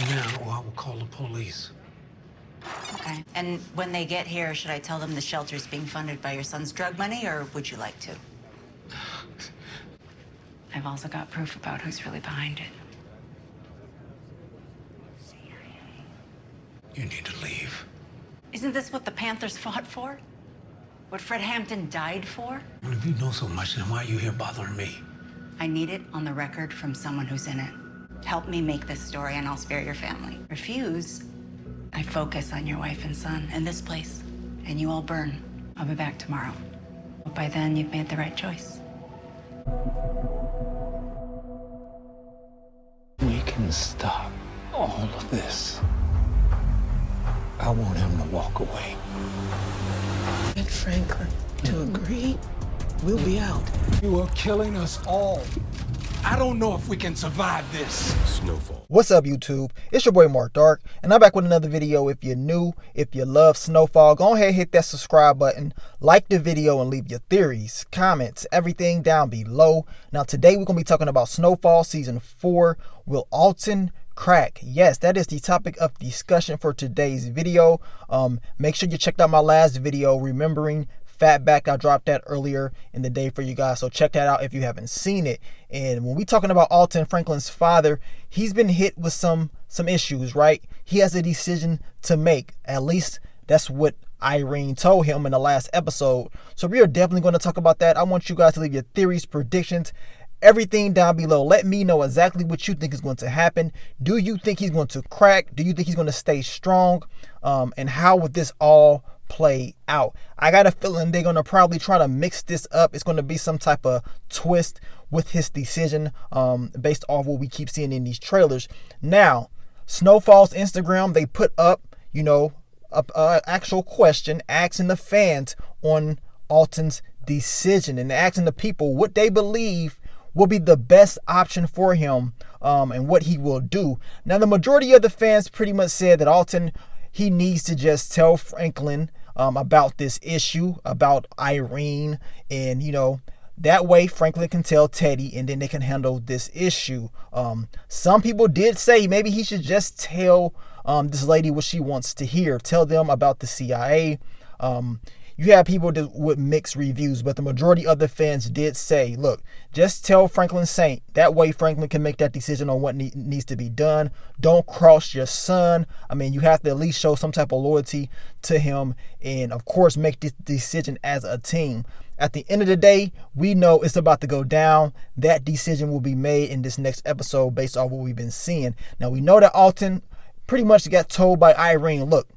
now, or I will call the police. Okay. And when they get here, should I tell them the shelter's being funded by your son's drug money, or would you like to? I've also got proof about who's really behind it. You need to leave. Isn't this what the Panthers fought for? What Fred Hampton died for? Well, if you know so much, then why are you here bothering me? I need it on the record from someone who's in it. Help me make this story and I'll spare your family. Refuse, I focus on your wife and son and this place, and you all burn. I'll be back tomorrow. But by then, you've made the right choice. We can stop all of this. I want him to walk away. Get Franklin to agree, we'll be out. You are killing us all. I don't know if we can survive this. Snowfall. What's up, YouTube? It's your boy Mark Dark, and I'm back with another video. If you're new, if you love Snowfall, go ahead and hit that subscribe button, like the video, and leave your theories, comments, everything down below. Now, today we're going to be talking about Snowfall Season 4. Will Alton crack? Yes, that is the topic of discussion for today's video. Make sure you checked out my last video, Remembering Fatback. I dropped that earlier in the day for you guys, so check that out if you haven't seen it. And when we talking about Alton, Franklin's father, he's been hit with some issues, right? He has a decision to make. At least that's what Irene told him in the last episode. So we are definitely going to talk about that. I want you guys to leave your theories, predictions, everything down below. Let me know exactly what you think is going to happen. Do you think he's going to crack? Do you think he's going to stay strong? And how would this all play out? I got a feeling they're going to probably try to mix this up. It's going to be some type of twist with his decision, based off what we keep seeing in these trailers. Now, Snowfall's Instagram, they put up, a actual question asking the fans on Alton's decision and asking the people what they believe will be the best option for him, and what he will do. Now, the majority of the fans pretty much said that Alton, he needs to just tell Franklin about this issue, about Irene, and that way Franklin can tell Teddy and then they can handle this issue. Some people did say maybe he should just tell this lady what she wants to hear. Tell them about the CIA. You have people that would mix reviews, but the majority of the fans did say, look, just tell Franklin Saint. That way Franklin can make that decision on what needs to be done. Don't cross your son. I mean, you have to at least show some type of loyalty to him and, of course, make this decision as a team. At the end of the day, we know it's about to go down. That decision will be made in this next episode based off what we've been seeing. Now, we know that Alton pretty much got told by Irene, look,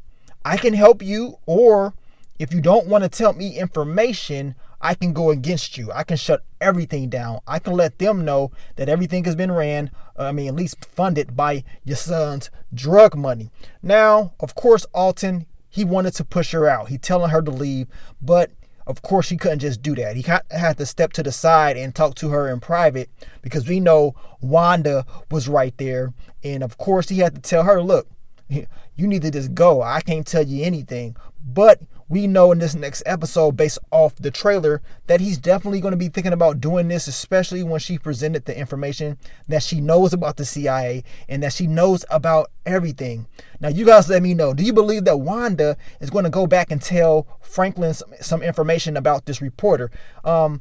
I can help you, or if you don't want to tell me information, I can go against you. I can shut everything down. I can let them know that everything has been ran, at least funded by your son's drug money. Now, of course, Alton, he wanted to push her out. He telling her to leave, but of course, he couldn't just do that. He had to step to the side and talk to her in private because we know Wanda was right there. And of course, he had to tell her, look, you need to just go. I can't tell you anything. But we know in this next episode, based off the trailer, that he's definitely going to be thinking about doing this, especially when she presented the information that she knows about the CIA and that she knows about everything. Now, you guys let me know. Do you believe that Wanda is going to go back and tell Franklin some information about this reporter? To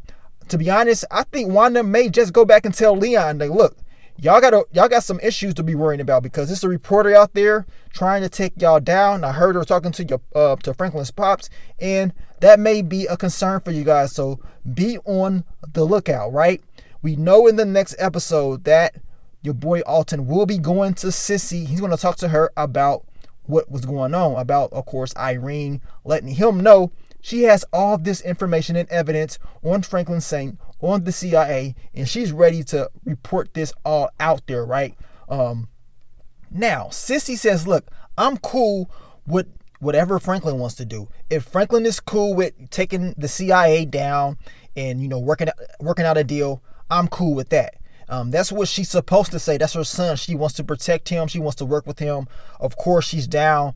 be honest, I think Wanda may just go back and tell Leon, like, look, y'all got some issues to be worrying about because there's a reporter out there trying to take y'all down. I heard her talking to Franklin's pops, and that may be a concern for you guys. So be on the lookout, right? We know in the next episode that your boy Alton will be going to Sissy. He's going to talk to her about what was going on, about, of course, Irene, letting him know she has all this information and evidence on Franklin Saint, on the CIA, and she's ready to report this all out there, right? Now, Sissy says, look, I'm cool with whatever Franklin wants to do. If Franklin is cool with taking the CIA down and, working out a deal, I'm cool with that. That's what she's supposed to say. That's her son. She wants to protect him. She wants to work with him. Of course, she's down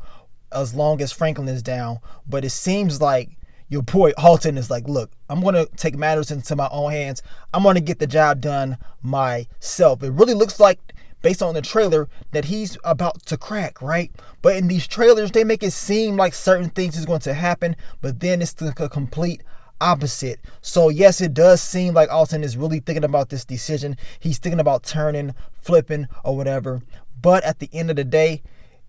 as long as Franklin is down. But it seems like your boy Alton is like, look, I'm going to take matters into my own hands. I'm going to get the job done myself. It really looks like based on the trailer that he's about to crack, right? But in these trailers, they make it seem like certain things is going to happen, but then it's the complete opposite. So yes, it does seem like Alton is really thinking about this decision. He's thinking about turning, flipping, or whatever. But at the end of the day,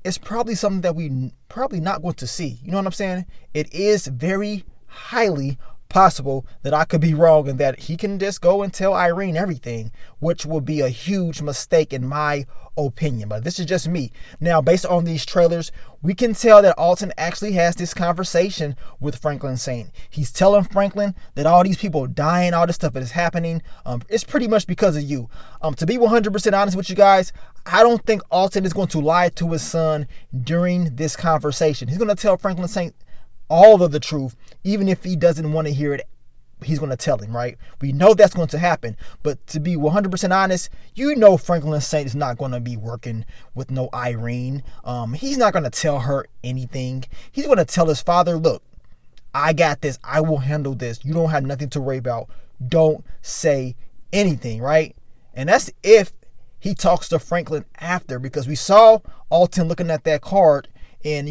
it's probably something that we probably not going to see. You know what I'm saying? It is very highly possible that I could be wrong and that he can just go and tell Irene everything, which would be a huge mistake in my opinion. But this is just me. Now, based on these trailers, we can tell that Alton actually has this conversation with Franklin Saint. He's telling Franklin that all these people dying, all this stuff that is happening, it's pretty much because of you. To be 100% honest with you guys, I don't think Alton is going to lie to his son during this conversation. He's going to tell Franklin Saint all of the truth, even if he doesn't want to hear it. He's going to tell him, right? We know that's going to happen. But to be 100% honest, you know Franklin Saint is not going to be working with no Irene. He's not going to tell her anything. He's going to tell his father, look, I got this. I will handle this. You don't have nothing to worry about. Don't say anything, right? And that's if he talks to Franklin after, because we saw Alton looking at that card and,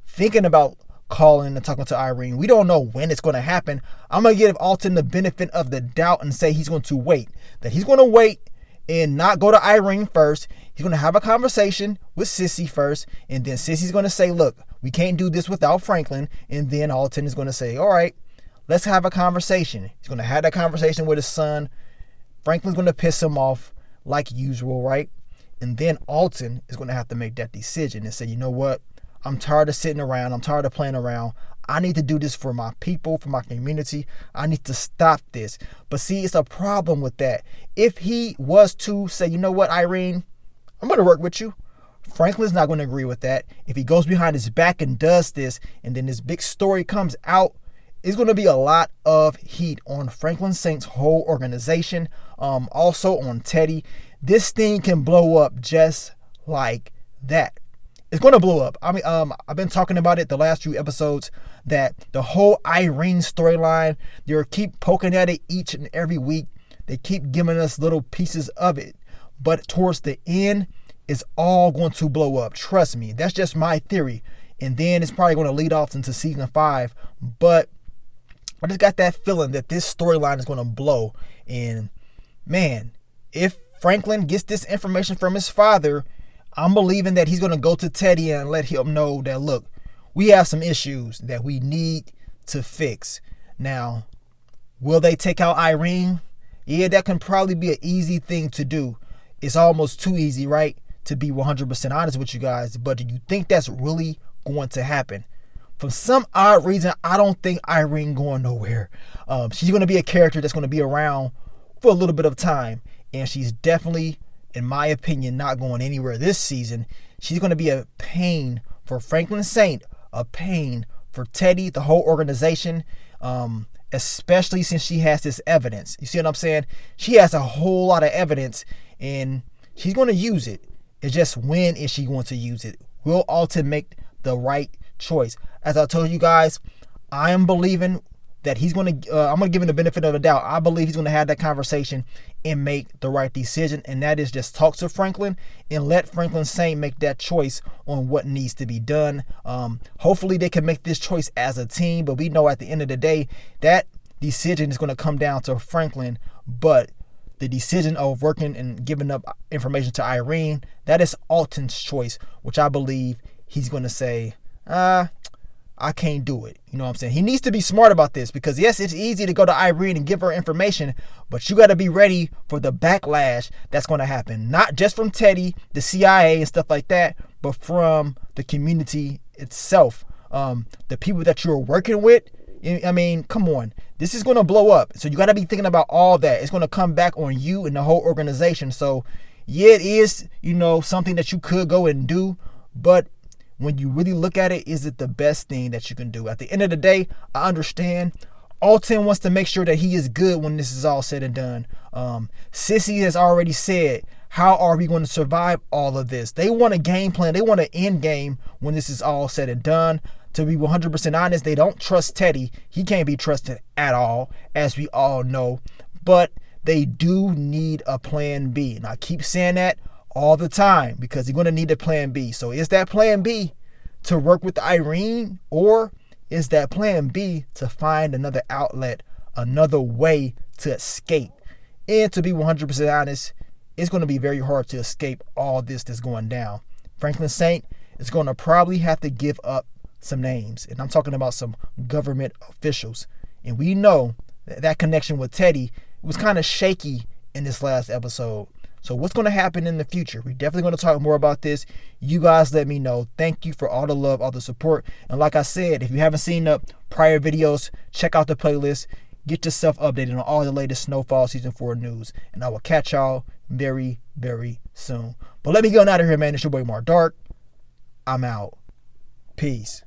thinking about calling and talking to Irene. We don't know when it's going to happen. I'm going to give Alton the benefit of the doubt and say he's going to wait. That he's going to wait and not go to Irene first. He's going to have a conversation with Sissy first. And then Sissy's going to say, look, we can't do this without Franklin. And then Alton is going to say, all right, let's have a conversation. He's going to have that conversation with his son. Franklin's going to piss him off like usual, right? And then Alton is going to have to make that decision and say, you know what? I'm tired of sitting around. I'm tired of playing around. I need to do this for my people, for my community. I need to stop this. But see, it's a problem with that. If he was to say, you know what, Irene, I'm going to work with you, Franklin's not going to agree with that. If he goes behind his back and does this, and then this big story comes out, it's going to be a lot of heat on Franklin Saint's whole organization. Also on Teddy. This thing can blow up just like that. It's going to blow up. I mean, I've been talking about it the last few episodes that the whole Irene storyline, they keep poking at it each and every week. They keep giving us little pieces of it. But towards the end, it's all going to blow up. Trust me. That's just my theory. And then it's probably going to lead off into season 5. But I just got that feeling that this storyline is going to blow. And man, if Franklin gets this information from his father, I'm believing that he's going to go to Teddy and let him know that, look, we have some issues that we need to fix. Now, will they take out Irene? Yeah, that can probably be an easy thing to do. It's almost too easy, right? To be 100% honest with you guys. But do you think that's really going to happen? For some odd reason, I don't think Irene going nowhere. She's going to be a character that's going to be around for a little bit of time. And she's definitely, in my opinion, not going anywhere this season. She's going to be a pain for Franklin Saint, a pain for Teddy, the whole organization, especially since she has this evidence. You see what I'm saying? She has a whole lot of evidence, and she's going to use it. It's just, when is she going to use it? Will Alton make the right choice? As I told you guys, I am believing that he's going to, I'm going to give him the benefit of the doubt. I believe he's going to have that conversation and make the right decision. And that is just talk to Franklin and let Franklin Saint make that choice on what needs to be done. Hopefully they can make this choice as a team, but we know at the end of the day, that decision is going to come down to Franklin. But the decision of working and giving up information to Irene, that is Alton's choice, which I believe he's going to say, I can't do it. You know what I'm saying? He needs to be smart about this, because yes, it's easy to go to Irene and give her information, but you got to be ready for the backlash that's going to happen. Not just from Teddy, the CIA and stuff like that, but from the community itself. The people that you're working with. I mean, come on. This is going to blow up. So you got to be thinking about all that. It's going to come back on you and the whole organization. So yeah, it is, something that you could go and do, but when you really look at it, is it the best thing that you can do? At the end of the day, I understand Alton wants to make sure that he is good when this is all said and done. Sissy has already said, how are we going to survive all of this? They want a game plan. They want an end game when this is all said and done. To be 100% honest, they don't trust Teddy. He can't be trusted at all, as we all know. But they do need a plan B. And I keep saying that all the time because he's going to need a plan B. So is that plan B to work with Irene, or is that plan B to find another outlet, another way to escape? And to be 100% honest, it's going to be very hard to escape all this that's going down. Franklin Saint is going to probably have to give up some names, and I'm talking about some government officials. And we know that connection with Teddy was kind of shaky in this last episode. So what's going to happen in the future? We're definitely going to talk more about this. You guys let me know. Thank you for all the love, all the support. And like I said, if you haven't seen the prior videos, check out the playlist. Get yourself updated on all the latest Snowfall Season 4 news. And I will catch y'all very, very soon. But let me get on out of here, man. It's your boy Mark Dark. I'm out. Peace.